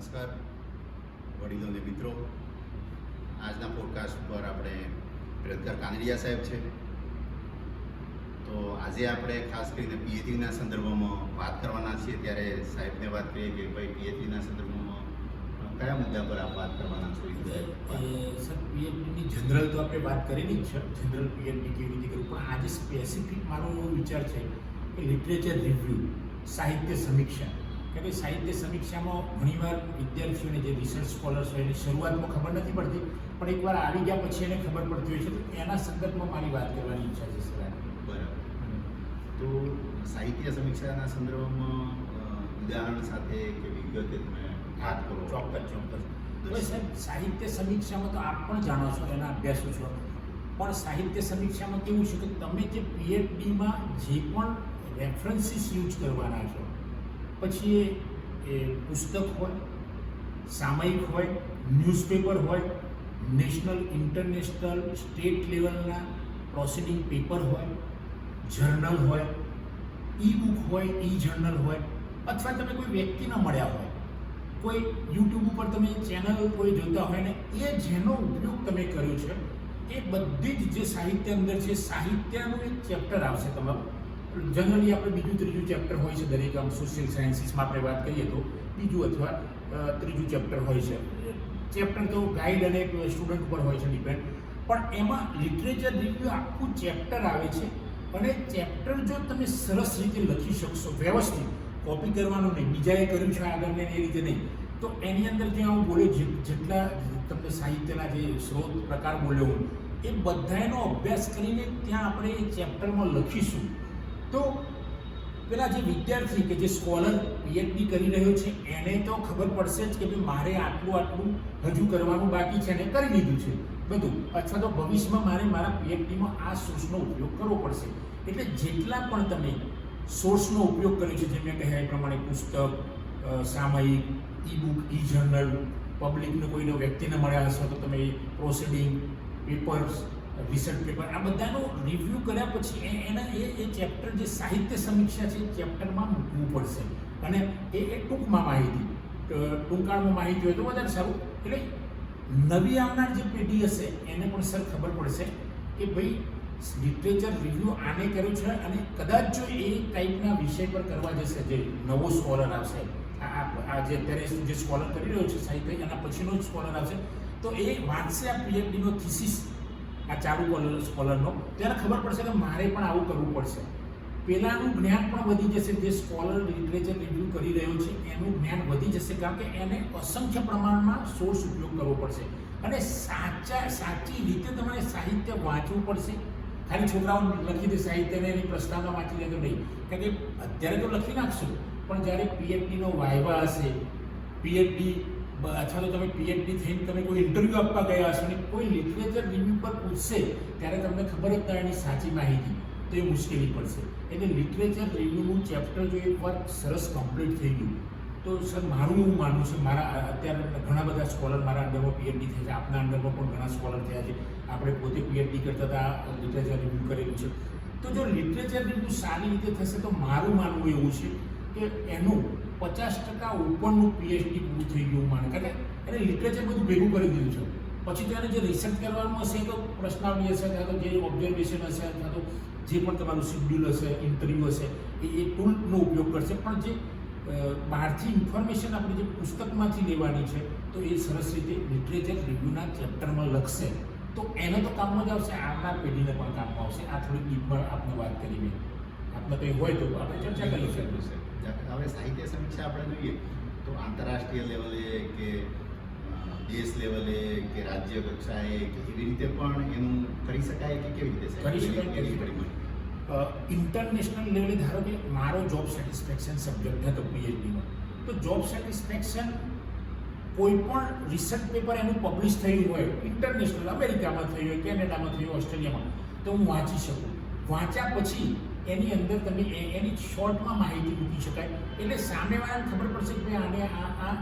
નમસ્કાર વડીલો અને મિત્રો. આજના પોડકાસ્ટ પર આપણે પ્રદકર કાનડિયા સાહેબ છે. તો આજે આપણે ખાસ કરીને પીએચડીના સંદર્ભમાં વાત કરવાના છીએ. ત્યારે સાહેબને વાત કરીએ કે ભાઈ પીએચડીના સંદર્ભમાં કયા મુદ્દા પર આપ વાત કરવાના છો? સર, પીએચડીની જનરલ તો આપણે વાત કરેલી જ છે, જનરલ પીએચડી કેવી રીતે કરવું, પણ આજે સ્પેસિફિક મારો એવો વિચાર છે કે લિટરેચર રિવ્યૂ, સાહિત્ય સમીક્ષા. કે ભાઈ સાહિત્ય સમીક્ષામાં ઘણીવાર વિદ્યાર્થીઓને જે રિસર્ચ સ્કોલર્સ હોય એની શરૂઆતમાં ખબર નથી પડતી, પણ એકવાર આવી ગયા પછી એને ખબર પડતી હોય છે. તો એના સંદર્ભમાં મારી વાત કરવાની ઈચ્છા છે સર. બરાબર. તો સાહિત્ય સમીક્ષાના સંદર્ભમાં ઉદાહરણ સાથે કે વિગતે તમે વાત કરો. ચોક્કસ. તો સાહેબ, સાહિત્ય સમીક્ષામાં તો આપ પણ જાણો છો, એના અભ્યાસો છો, પણ સાહિત્ય સમીક્ષામાં કેવું છે કે તમે જે પીએચડીમાં જે પણ રેફરન્સીસ યુઝ કરવાના છો, પછી એ પુસ્તક હોય, સામયિક હોય, ન્યૂઝપેપર હોય, નેશનલ, ઇન્ટરનેશનલ, સ્ટેટ લેવલના પ્રોસિડિંગ પેપર હોય, જર્નલ હોય, ઈ બુક હોય, ઈ જર્નલ હોય, અથવા તમે કોઈ વ્યક્તિને મળ્યા હોય, કોઈ યુટ્યુબ ઉપર તમે ચેનલ કોઈ જોતા હોય ને એ જેનો ઉપયોગ તમે કર્યો છે, એ બધી જ જે સાહિત્ય અંદર છે, સાહિત્યનું એક ચેપ્ટર આવશે તમારું. જનરલી આપણે બીજું ત્રીજું ચેપ્ટર હોય છે દરેક, આમ સોશિયલ સાયન્સીસમાં આપણે વાત કરીએ તો બીજું અથવા ત્રીજું ચેપ્ટર હોય છે. ચેપ્ટર તો ગાઈડ અને સ્ટુડન્ટ પર હોય છે ડિપેન્ડ, પણ એમાં લિટરેચર રિવ્યૂ આખું ચેપ્ટર આવે છે. અને ચેપ્ટર જો તમે સરસ રીતે લખી શકશો, વ્યવસ્થિત, કોપી કરવાનું નહીં, બીજાએ કર્યું છે આગળને એ રીતે નહીં, તો એની અંદર જે હું બોલ્યો, જેટલા તમને સાહિત્યના જે સ્ત્રોત પ્રકાર બોલ્યો હું, એ બધાનો અભ્યાસ કરીને ત્યાં આપણે એ ચેપ્ટરમાં લખીશું. તો પેલા જે વિદ્યાર્થી કે જે સ્કોલર પીએચડી કરી રહ્યો છે એને તો ખબર પડશે જ કે ભાઈ મારે આટલું હજુ કરવાનું બાકી છે, અને કરી લીધું છે બધું, અથવા તો ભવિષ્યમાં મારે મારા પીએચડીમાં આ સોર્સનો ઉપયોગ કરવો પડશે. એટલે જેટલા પણ તમે સોર્સનો ઉપયોગ કર્યો છે, જેમ મેં કહ્યા એ પ્રમાણે પુસ્તક, સામયિક, ઈ બુક, ઈ જર્નલ, પબ્લિકને કોઈને વ્યક્તિને મળ્યા હશો તો તમે પ્રોસિડિંગ પેપર્સ, રિસર્ચ પેપર, આ બધાનો રિવ્યૂ કર્યા પછી એના એ ચેપ્ટર જે સાહિત્ય સમીક્ષા છે ચેપ્ટરમાં મૂકવું પડશે. અને એ ટૂંકમાં માહિતી, ટૂંકાણમાં માહિતી હોય તો વધારે સારું. એટલે નવી આવનાર જે પેઢી હશે એને પણ સર ખબર પડશે કે ભાઈ લિટરેચર રિવ્યૂ આને કર્યું છે, અને કદાચ જો એ ટાઈપના વિષય પર કરવા જશે, જે નવો સ્કોલર આવશે, આ જે અત્યારે જે સ્કોલર કરી રહ્યો છે સાહિત્ય, એના પછીનો જ સ્કોલર આવશે, તો એ વાંચશે આ પીએચડીનો થીસીસ, આ ચાલુ સ્કોલરનો, ત્યારે ખબર પડશે કે મારે પણ આવું કરવું પડશે. પેલાનું જ્ઞાન પણ વધી જશે, જે સ્કોલર લિટરેચર રિવ્યૂ કરી રહ્યો છે એનું જ્ઞાન વધી જશે, કારણ કે એને અસંખ્ય પ્રમાણમાં સોર્સ ઉપયોગ કરવો પડશે. અને સાચી રીતે તમારે સાહિત્ય વાંચવું પડશે. ખાલી છોકરાઓ લખી દે સાહિત્યને એની પ્રસ્તાવના વાંચી લે તો નહીં, કારણ કે અત્યારે તો લખી નાખશું, પણ જ્યારે પીએચડીનો વાયવા હશે, પીએચડી અથવા તો તમે પીએચડી થઈને તમે કોઈ ઇન્ટરવ્યૂ આપવા ગયા હશો ને કોઈ લિટરેચર રિવ્યૂ પર પૂછશે, ત્યારે તમને ખબર જ થાય એની સાચી માહિતી, તો એ મુશ્કેલી પડશે. એટલે લિટરેચર રિવ્યૂનું ચેપ્ટર જો એકવાર સરસ કમ્પ્લીટ થઈ ગયું તો સર મારું એવું માનવું છે, મારા અત્યારે ઘણા બધા સ્કોલર મારા અંડરમાં પીએચડી થયા છે, આપના અંડરમાં પણ ઘણા સ્કોલર થયા છે, આપણે પોતે પીએચડી કરતા હતા, લિટરેચર રિવ્યૂ કરેલું છે. તો જો લિટરેચર રિવ્યૂ સારી રીતે થશે તો મારું માનવું એવું છે કે એનું 50% ઉપરનું પીએચડી પૂરું થઈ ગયું માને, કારણ કે એને લિટરેચર બધું ભેગું કરી દીધું છે. પછી તો એને જે રિસર્ચ કરવાનું હશે તો પ્રશ્નાવલી હશે, અથવા તો જે ઓબ્ઝર્વેશન હશે, અથવા તો જે પણ તમારું શિડ્યુલ હશે, ઇન્ટરવ્યૂ હશે, એ ટૂલનો ઉપયોગ કરશે. પણ જે બહારથી ઇન્ફોર્મેશન આપણે જે પુસ્તકમાંથી લેવાની છે તો એ સરસ રીતે લિટરેચર રિવ્યૂના ચેપ્ટરમાં લખશે તો એને તો કામમાં જ આવશે, આવનાર પેઢીને પણ કામમાં આવશે. આ થોડી ડીપમાં આપણે વાત કરીને આપણે કંઈ હોય તો આપણે ચર્ચા કરી શકીએ. હવે સાહિત્ય સમીક્ષા આપણે જોઈએ તો આંતરરાષ્ટ્રીય લેવલે કે દેશ લેવલે કે રાજ્ય કક્ષાએ કે એવી રીતે પણ એનું કરી શકાય કે કેવી રીતે કરી શકાય? ઇન્ટરનેશનલ લેવલે ધારો કે મારો જોબ સેટિસ્ફેક્શન સબ્જેક્ટ હતો પીએચડીનો, તો જોબ સેટિસ્ફેક્શન કોઈ પણ રિસર્ચ પેપર એનું પબ્લિશ થયું હોય, ઇન્ટરનેશનલ, અમેરિકામાં થયું હોય, કેનેડામાં થયું હોય, ઓસ્ટ્રેલિયામાં, તો હું વાંચી શકું. વાંચ્યા પછી એની અંદર તમે એની શોર્ટમાં માહિતી મૂકી શકાય. એટલે સામેવાળાને ખબર પડશે કે ભાઈ આને આ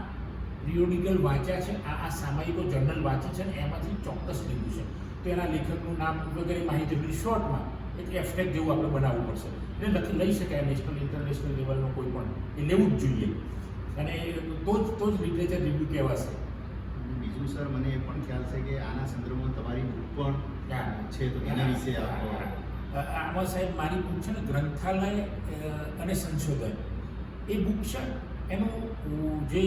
રિયોડિકલ વાંચ્યા છે, આ સામયિકો જર્નલ વાંચી છે, અને એમાંથી ચોક્કસ લીધું છે, તો એના લેખકનું નામ વગેરે માહિતી શોર્ટમાં એક એબ્સ્ટ્રેક્ટ જેવું આપણે બનાવવું પડશે. એટલે લઈ શકાય નેશનલ, ઇન્ટરનેશનલ લેવલનો કોઈ પણ એ લેવું જ જોઈએ. અને તો તો જ લિટરેચર રિવ્યુ કહેવાશે. બીજું સર મને એ પણ ખ્યાલ છે કે આના સંદર્ભમાં તમારી બુક પણ છે, તો એના વિશે આમાં સાહેબ મારી બુક છે ને ગ્રંથાલય અને સંશોધન એ બુક છે. એનું જે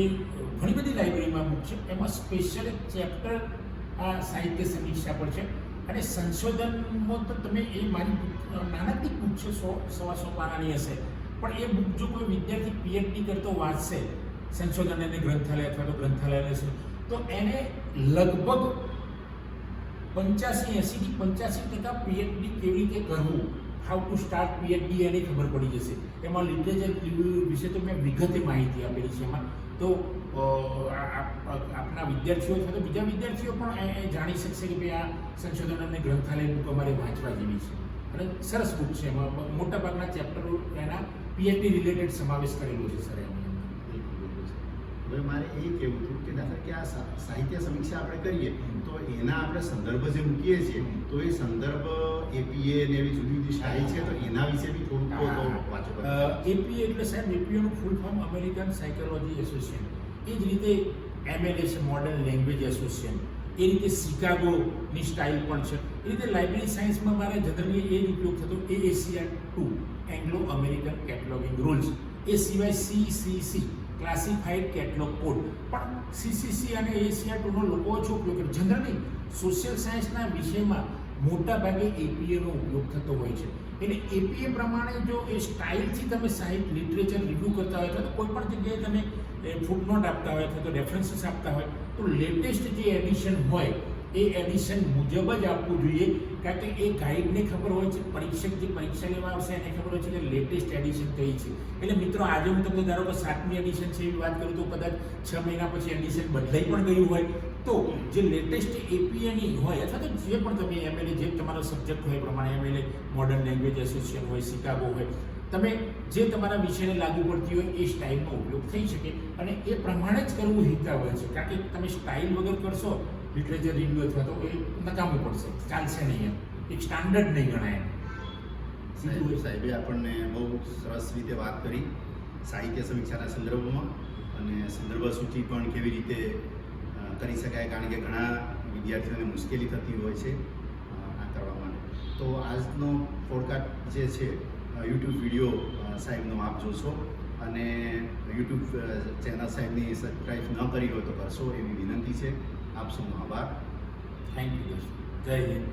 ઘણી બધી લાઇબ્રેરીમાં બુક છે, એમાં સ્પેશિયલ એક ચેપ્ટર આ સાહિત્ય સમીક્ષા પર છે. અને સંશોધનમાં તો તમે એ મારી નાનાથી બુક છે, 100-125 પાનાની હશે, પણ એ બુક જો કોઈ વિદ્યાર્થી પીએચડી કરતો વાંચશે સંશોધન અને ગ્રંથાલય અથવા તો ગ્રંથાલય તો એને લગભગ 85-80% પીએચડી કેવી રીતે કરવું, હાઉ ટુ સ્ટાર્ટ પીએચડી એની ખબર પડી જશે. એમાં લિટરેચર રિવ્યુ વિશે તો મેં વિગતે માહિતી આપેલી છે એમાં. તો આપના વિદ્યાર્થીઓ અથવા તો બીજા વિદ્યાર્થીઓ પણ એ જાણી શકશે કે ભાઈ આ સંશોધન અને ગ્રંથાલય બુક અમારે વાંચવા જેવી છે અને સરસ બુક છે. એમાં મોટાભાગના ચેપ્ટરો એના પીએચડી રિલેટેડ સમાવેશ કરેલો છે સર એમાં. હવે મારે એ કહેવું હતું કે દાખલા કે આ સાહિત્ય સમીક્ષા આપણે કરીએ તો એના આપણે સંદર્ભ જે મૂકીએ છીએ તો એ સંદર્ભ એપીએ ને એવી જુદી જુદી શાહી છે, તો એના વિશે બી થોડું વાંચો. એપીએ એટલે સાહેબ એપીએનું full form American psychology association. એ જ રીતે એમએલએ છે, મોડર્ન લેંગ્વેજ એસોસિએશન. એ રીતે શિકાગોની સ્ટાઇલ પણ છે. એ રીતે લાઇબ્રેરી સાયન્સમાં મારે જનરલી એ જ ઉપયોગ થતો AACR2 Anglo American cataloguing rules. એ સિવાય CCC ક્લાસિફાઈડ કેટલોગ કોડ, પણ CCC અને AACR2 નો લોકો ઓછો ઉપયોગ કરે. જનરલી સોશિયલ સાયન્સના વિષયમાં મોટા ભાગે એપીએનો ઉપયોગ થતો હોય છે. એટલે એપીએ પ્રમાણે જો એ સ્ટાઇલથી તમે સાહિત્ય લિટરેચર રિવ્યૂ કરતા હોય અથવા તો કોઈ પણ જગ્યાએ તમે ફૂટનોટ આપતા હોય અથવા તો રેફરન્સીસ આપતા હોય તો લેટેસ્ટ જે એડિશન હોય એ એડિશન મુજબ જ આપવું જોઈએ. કારણ કે એ ગાઈડને ખબર હોય છે, પરીક્ષક જે પરીક્ષા લેવા આવશે એને ખબર હોય છે કે લેટેસ્ટ એડિશન કઈ છે. એટલે મિત્રો આજે હું તમને ધારો કે 7મી એડિશન છે એવી વાત કરું તો કદાચ 6 મહિના પછી એડિશન બદલાઈ પણ ગયું હોય, તો જે લેટેસ્ટ એપીએની હોય અથવા તો જે પણ તમે એમએલએ જે તમારો સબ્જેક્ટ હોય એ પ્રમાણે એમએલએ મોડર્ન લેંગ્વેજ એસોસિએશન હોય, શિકાગો હોય, તમે જે તમારા વિષયને લાગુ પડતી હોય એ સ્ટાઇલનો ઉપયોગ થઈ શકે અને એ પ્રમાણે જ કરવું હિતાવહ છે. કારણ કે તમે સ્ટાઇલ વગર કરશો લિટરેચર રિવ્યુ અથવા તો એ નકામું પડશે, ચાલશે નહીં, એમ એક સ્ટાન્ડર્ડ નહીં ગણાય. સાહેબે આપણને બહુ સરસ રીતે વાત કરી સાહિત્ય સમીક્ષાના સંદર્ભમાં, અને સંદર્ભ સૂચિ પણ કેવી રીતે કરી શકાય, કારણ કે ઘણા વિદ્યાર્થીઓને મુશ્કેલી થતી હોય છે આ કરવા માટે. તો આજનો પોડકાસ્ટ જે છે યુટ્યુબ વિડીયો સાહેબનો આપ જોશો અને યુટ્યુબ ચેનલ સાહેબની સબસ્ક્રાઈબ ન કરી હોય તો કરશો એવી વિનંતી છે. આપ સૌનો આભાર. Thank you. જય હિન્દ.